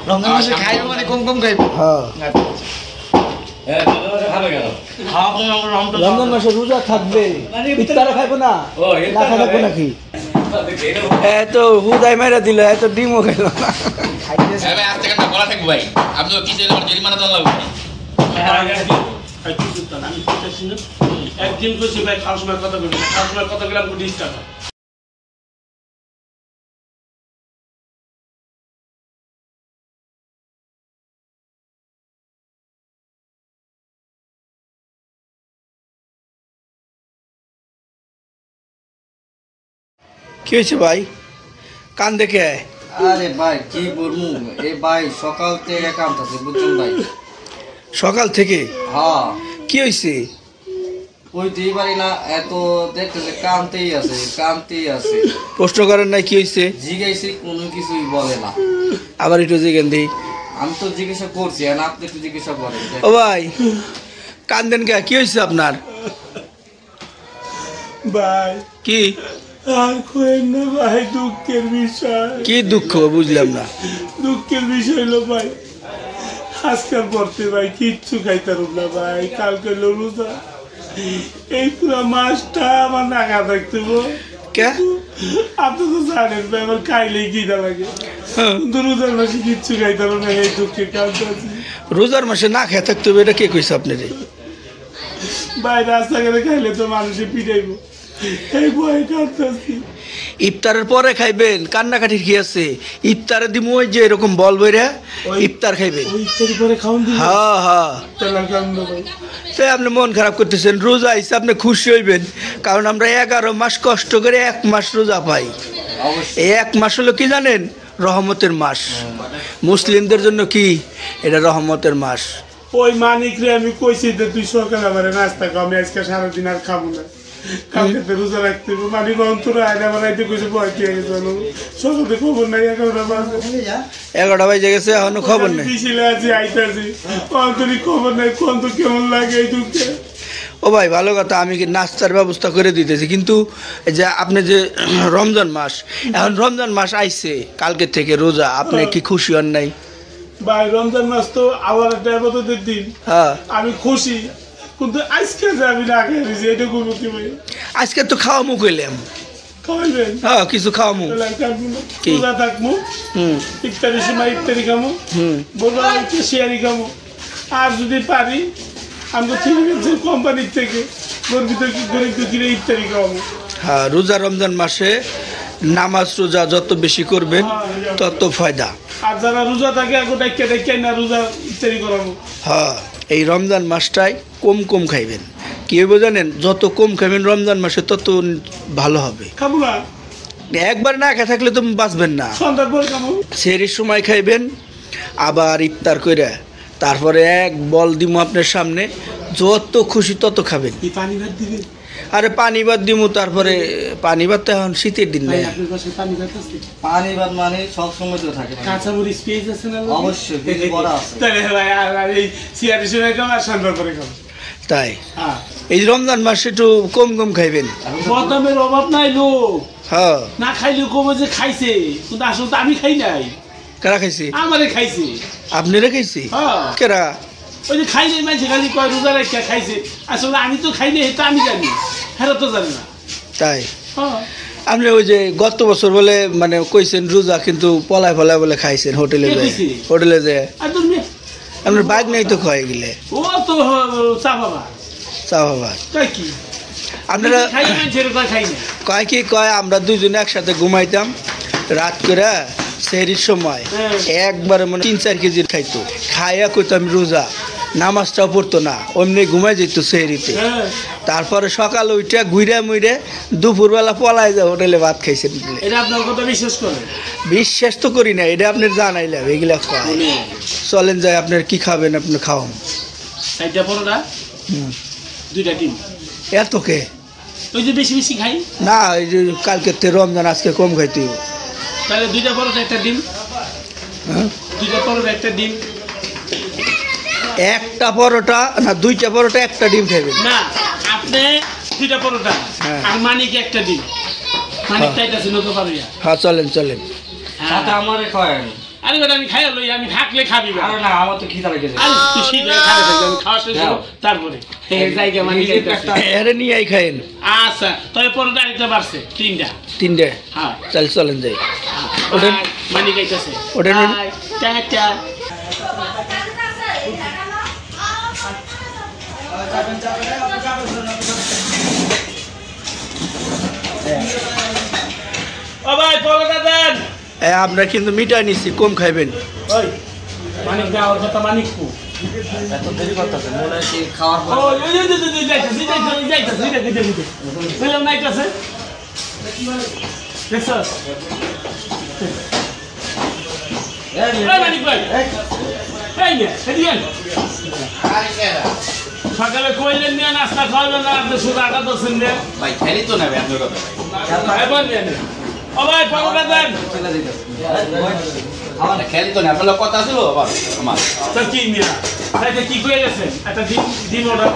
রমজান মাসে খাইবে মানে কম কম খাইবে। রমজান মাসে রোজা থাকবে, ইফতারে খাইবো না, না খাইবো নাকি? এত হুদাই মাইরা দিল, এত ডিমও খাইল না। একদিন কইছি ভাই খাওয়ার সময় কথা বলবি না, খাওয়ার সময় কথা বললাম ডিস্টার্ব। কি হয়েছে ভাই, কান দেখে? আরে ভাই কি বলবো, এ ভাই সকাল থেকে কামতাছে বুঝছেন ভাই। সকাল থেকে? হ্যাঁ। কি হয়েছে? কইতেই পারি না, এত দেখতেছে কামতেই আছে। প্রশ্ন করেন নাই কি হয়েছে? জিজ্ঞাসি কোনো কিছুই বলে না। আবার একটু জিজ্ঞেন দিই। আমি তো জিজ্ঞাসা করছি, আর আপনি একটু জিজ্ঞাসা করেন। ও ভাই কান্দেন কে? কি হয়েছে আপনার? ভাই কি আর কইেন না ভাই, দুঃখের বিষয়। কি দুঃখ বুঝলাম না। দুঃখের বিষয় হলো ভাই, আজকাল পড়তে ভাই কিচ্ছু খাইতাম না ভাই। কালকে রোজা, এই পুরো মাসটা আমার নাগা থাকতে। কে? আপনি তো জানেন ভাই আমার খাইলেই খিদা লাগে, কিন্তু রোজার মাসে কিচ্ছু খাইতাম না, এই দুঃখে কাঁদতেছি। রোজার মাসে না খেয়ে থাকতে হবে, এটা কে কইছে আপনারে? ভাই রাস্তাঘাটে খাইলে তো মানুষে পিটাইবো, এই ভয়ে কাঁদতেছি। ইফতারের পরে খাইবেন, কান্নাকাটির কি আছে? ইফতারে দিমু ওই যে এরকম বল বইরা ইফতার খাইবেন। ইফতারি পরে খাওন দিই। হ্যাঁ হ্যাঁ। তাহলে কান্দো ভাই। তাই আপনি মন খারাপ করতেছেন, রোজা আইসে আপনি খুশি হইবেন, কারণ আমরা 11 মাস কষ্ট করে 1 মাস রোজা পাই। এই 1 মাস হলো কি জানেন? রহমতের মাস। মুসলিমদের জন্য কি এটা রহমতের মাস। ওই মানিক রে আমি কইছি যে তুই সকালে আমার নাস্তা খাও, আমি আজকে সারাদিন আর খাবো না, কালকে তো রোজা রাখতে হবে। মানিক অন্তরে আয় আমার রাইতে কইছে ভয় কি হয়ে গেল, সকালে খবর নাই, 11টা বাজে। 11টা বাজে গেছে, এখনো খবর নেই। বিশিলে আছি আইতাছি, অন্তরে খবর নাই, কোন তো কেমন লাগে এই দুঃখে। ও ভাই ভালো কথা, আমি কি নাস্তার ব্যবস্থা করে দিতেছি, কিন্তু যে আপনি যে রমজান মাস, এখন রমজান মাস আইছে কালকে থেকে রোজা, আপনি কি খুশি হন নাই? ভাই রমজান মাস তো আবার একটা ইবাদতের দিন। হ্যাঁ আমি খুশি, কিন্তু আজকে যে আমি না খেয়েছি এটা করবো কি ভাই? আজকে তো খাওয়া মুখ হইলাম। খাওয়াইবেন? হ্যাঁ কিছু খাওয়া মুখ। কি? রোজা থাকবো, ইফতারির সময় ইফতারি খামো, বলবো শেয়ারি খামো, আর যদি পারি আমরা ঠিক আছে কোম্পানির থেকে গর্বিত গরিব কিনে ইফতারি খাওয়াবো। হ্যাঁ রোজা রমজান মাসে নামাজ রোজা যত বেশি করবেন তত ফায়দা। আর যারা রোজা থাকে ডাক্তার না রোজা ইফতারি করাবো। হ্যাঁ এই রমজান মাসটাই কম কম খাইবেন। কি হইব জানেন? যত কম খাবেন রমজান মাসে তত ভালো হবে। খাবো না, একবার না খেয়ে থাকলে তো বাঁচবেন না। সন্ধ্যার পর খাবো, সেহরির সময় খাইবেন, আবার ইফতার কইরা তারপরে এক বল দিমু আপনার সামনে, যত খুশি তত খাবেন। পানি ভাত দিবেন? আরে পানি ভাত দিমু, তারপরে পানি ভাত তো এখন শীতের দিন নাই। পানি ভাত মানে সব সময় তো থাকে। কাঁচা মরিচ পেঁয়াজ আছে না? অবশ্যই পেঁয়াজ বড়া আছে। তাহলে ভাই আর এই সিয়ারি সময় খাবো আর সন্ধ্যার পরে খাবো। তাই এই রমজান মাসে একটু কম কম খাইবেন। বদনামের অভাব নাই লোক, হ্যাঁ না খাইলেও কবে যে খাইছে, কিন্তু আসলে তো আমি খাই নাই। কারা খাইছে? আমারে খাইছে। আপনারা খাইছে? কেরা? ওই যে খাই নাই মানুষ খালি কয় রোজা রেখে খাইছে, আসলে আমি তো খাই নাই, এটা আমি জানি, হেরা তো জানি না। তাই আপনি ওই যে গত বছর বলে মানে কইছেন রোজা, কিন্তু পলায় পলায় বলে খাইছেন হোটেলে যায়। হোটেলে যায় আপনার বাইক নাই তো খাই গেলে। ও তো চা বাবা কি আপনারা কয় কি কয় আমরা দুইজনে একসাথে ঘুমাইতাম রাত করে, সেহরির সময় একবারে মানে 3-4 কেজির খাইতো, খাইয়া কইতাম রোজা, নামাজটাও পড়তো না, অমনি ঘুমাই যেত সেহরিতে। তারপরে সকালে উঠে ঘুরে মুড়ে দুপুরবেলা পলায় যায় হোটেলে ভাত খাইছেন। বিশ্বাস তো করি না, এটা আপনার জানাইলাম। এগুলা চলেন যায়, আপনার কি খাবেন? আপনার খাওয়ান 4টা পরোটা, 2টা ডিম। এত কে? ওই যে বেশি বেশি খাই না, ওই যে কালকে রমজান, আজকে কম খাইতে। তাহলে 2টা পরোটা, 1টা ডিম। 2টা পরোটা, 1টা ডিম। 1টা পরোটা না 2টা পরোটা 1টা ডিম খাইবেন? না, আপনি 2টা পরোটা আর মানিক 1টা ডিম। মানিক চাইতাছে নতো পারুয়া। হ্যাঁ চলেন চলেন। সাথে আমারে খাওয়ায়। আরে বেটা আমি খাইয়া লই আমি থাকলে খাবি বেটা আরে না আমার তো খিদা লেগেছে আরে তুই শীঘ্র খাবে আমি খাওয়া শেষ হলো তারপরে এই জায়গা মানে এরে নিয়ে আই খাইন আচ্ছা তবে পরোটা আইতে পারছে তিনটা হ্যাঁ চল চলেন যাই ওটা মানে গাইতেছে ওটা টাটা ও ভাই পরোটা দেন আমরা কিন্তু মিটাই নিচ্ছি কম খাইবেন ওই মানিক না ওর কথা মানিক কো এত দেরি করতেছে মনে হয় কি খাওয়ার পর ও এই যাইতাছে বললাম নাইতাছে দেখছস এই মানিক ভাই এই নে এদিকে সকালে কইলেন নিয়ে নাস্তা খাওয়াবেন না আপনি শুধু আটা দোসেন নে ভাই খেলি তো নেবে আপনার কথা ভাই এবার নিয়ে নে ও ভাই পরোটা দেন চলে দিতেছে আমার খেলি তো না আপনার কথা ছিল আবার আমার তো কি নিয়া তাইতে কি কই গেছে একটা দিন অর্ডার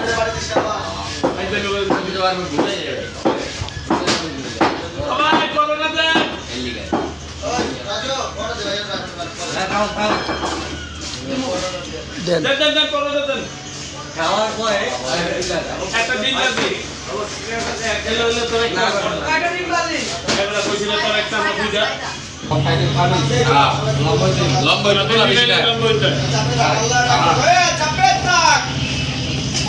ও ভাই পরোটা দেন দেন দেন পরোটা দেন খাওয়ার পরে একটা দিন যাবি এলো তোর একটা এগুলা কইছিল তোর একটা আমরা বুঝা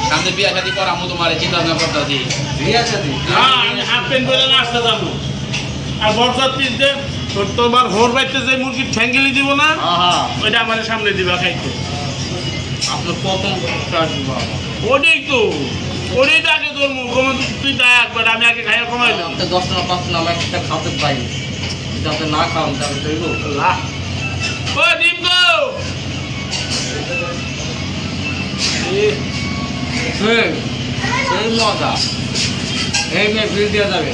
সামনে বিয়া শাদী কর আমি তোমার চিন্তা ভাবনা করতেছি বিয়ে আছে দি হ্যাঁ আমি হাফ প্যান্ট বলে না আসতে যাবো আর বরযাত্রীতে তোমার হোর বাইতে যে মুরগির ঠ্যাঙ্গেলি দিব না ওইটা আমার সামনে দিবা খাইতে আপনার প্রথম ওটাই তো ওটাই তো আগে তোর মুখ তুই তাই একবার আমি আগে খাইয়া কমাইলাম 10 টাকা 5 টাকা আমি একটা খাওয়াতে পাই যাতে না খাওয়ান তাহলে তো এলো ও ডিম গো সেই মজা এই মেয়ে বিল দেওয়া যাবে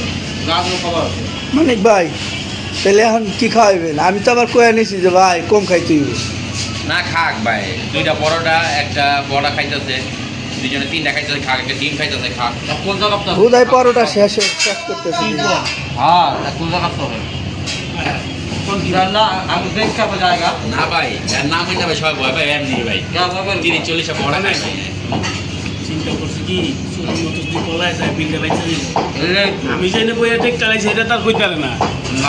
গাছও খাবার আছে মানিক ভাই তাহলে এখন কি খাওয়াইবেন আমি তো আবার কয়ে নিছি যে ভাই কম খাইতে হইবে না খাক ভাই দুইটা পরোটা একটা বড়া খাইতেছে দুজনে তিনটা খাইতেছে খাক একটা ডিম খাইতেছে খাক কোন জায়গা আপনার হুদাই পরোটা শেষ করতেছি হ্যাঁ কোন জায়গা তো না আমি দেখ খাবো জায়গা না ভাই এর নাম হইতে ভাই সবাই ভয় ভাই এর নিয়ে ভাই 30-40 বড়া নাই ভাই চিন্তা করছি কি চুরির মতো যদি পলায় যায় বিলটা বাইছে দিব আমি যেনে বইয়া দেখতে লাইছি এটা তার কইতে পারে না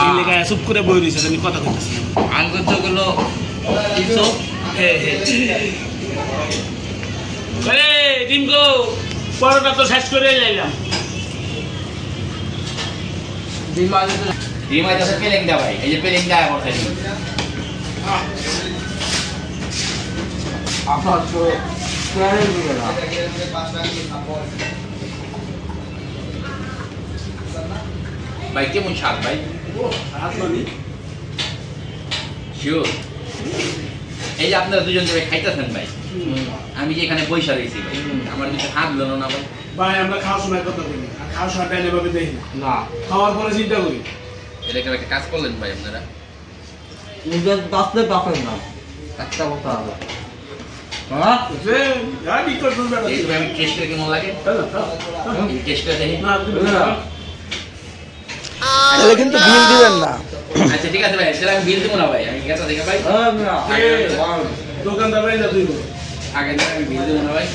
এই লেগায় চুপ করে বই রইছে আমি কথা কইতাছি আমি করতে গেলো কিছু আরে ডিম গো পরোটা তো শেষ করে যাইলাম ডিম আলু ডিম আইতেছে পেলেং দা ভাই এই যে পেলেং দা করতেছি আপনার তো প্যারেল দিবে না ভাই কেমন স্বাদ ভাই শিওর এই যে আপনারা দুজন যে খাইতেছেন ভাই আমি যে এখানে পয়সা দিয়েছি ভাই আমার কিছু হাত দিল না ভাই ভাই আমরা খাওয়ার সময় কথা বলি আর খাওয়ার সময় ডাইনে ভাবে দেখি না না খাওয়ার পরে চিন্তা করি এটাকে একটা কাজ করলেন ভাই আপনারা নিজের বাঁচতে পাবেন না একটা কথা হবে হ্যাঁ যে গাড়ি তো শুনবে না এই ভাই আমি টেস্ট করে কেমন লাগে এই টেস্ট করে দেখি না তাহলে কিন্তু বিল দিবেন না আচ্ছা ঠিক আছে ভাই তাহলে আমি বিল দেবো না ভাই আমি গেছে দেখে ভাই দোকানদার ভাই না তুই আগে থেকে আমি বিল দেবো না ভাই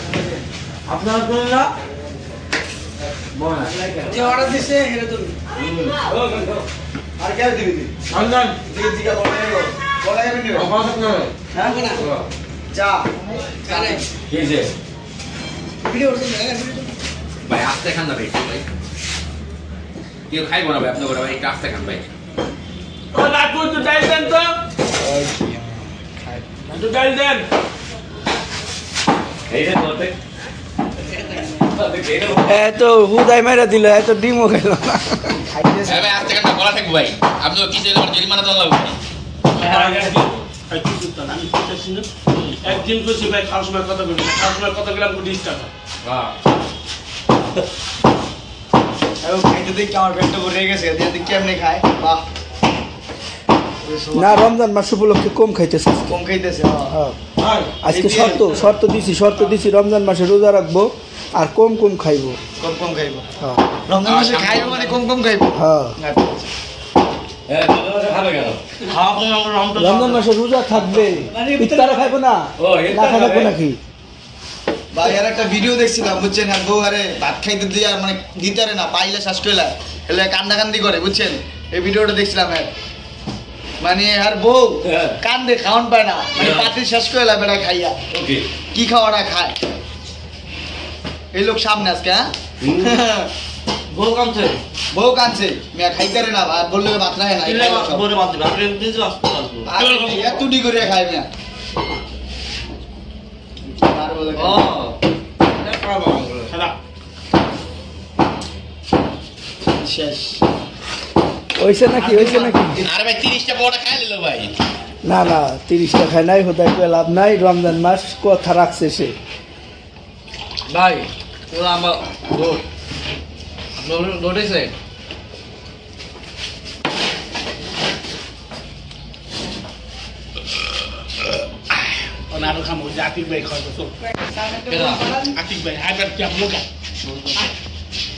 আপনার জন্য না যে অর্ডার দিছে হেরে তো আর কে দিবি তুই আনন্দ দিকে দিকে বলা যাবে নি অবাক না হ্যাঁ না চা কানে কি যে ভিডিও করতে ভাই আস্তে খান না ভাই ভাই কেউ খাইবো না ভাই আপনার ভাই একটু আস্তে খান ভাই ও লাটু তো ডাল দেন তো ডাল দেন এইটা বলতে এত হুদাই মেরা দিল এত ডিমও খেলো না ভাই আস্তে খান বলা থাকবো ভাই আপনি কি চাইলে আমার জরিমানা দেওয়া লাগবে একদিন খুশি ভাই খাওয়ার সময় কথা বলি খাওয়ার সময় কথা বললাম 20 টাকা খাইতে দেখি আমার পেটটা ভরে গেছে এদিকে কেমনে খায় বাহ না রমজান মাস উপলক্ষে কম খাইতেছে কম খাইতেছে হ্যাঁ আজকে শর্ত দিছি রমজান মাসে রোজা রাখবো আর কম কম খাইবো কম কম খাইবো হ্যাঁ রমজান মাসে খাইবো মানে কম কম খাইবো হ্যাঁ হ্যাঁ খাবে কেন রমজান মাসে রোজা থাকবে ইফতারে খাইবো না ও, না ইফতার খাইবো খাবে? নাকি ভাই আর একটা ভিডিও দেখছিলাম বুঝছেন আর বউ আরে ভাত খাইতে দিয়ে আর মানে দিতারে না পাইলে শ্বাস কইলা এলে কান্দাকান্দি করে বুঝছেন এই ভিডিওটা দেখছিলাম হ্যাঁ মানে আর বউ হ্যাঁ। কান্দে খাওয়ান পায় না মানে হ্যাঁ। পাতি শ্বাস কইলা বেড়া খাইয়া ওকে কি খাওয়াটা খায় এই লোক সামনে আজকে হ্যাঁ বউ কামছে বউ কাঁদছে মেয়া খাইতারে না আর বললে ভাত রাখে না বলে বাদ দিবে আপনি নিজে আসতে পারবো এত ডি করে খায় মেয়া আর বলে ও এটা পারবো শেষ হইছে নাকি আর ভাই 30টা বড়টা খাই নিল ভাই না না 30 টাকা নাই হোদাই করে লাভ নাই রমজান মাস কথা রাখছে সে ভাই ওরা আমার ভোট আপনার ভোট হয়েছে আরো খামো যে আতিক ভাই খাওয়া তো কেনা আতিক ভাই হাইবার কি আপনার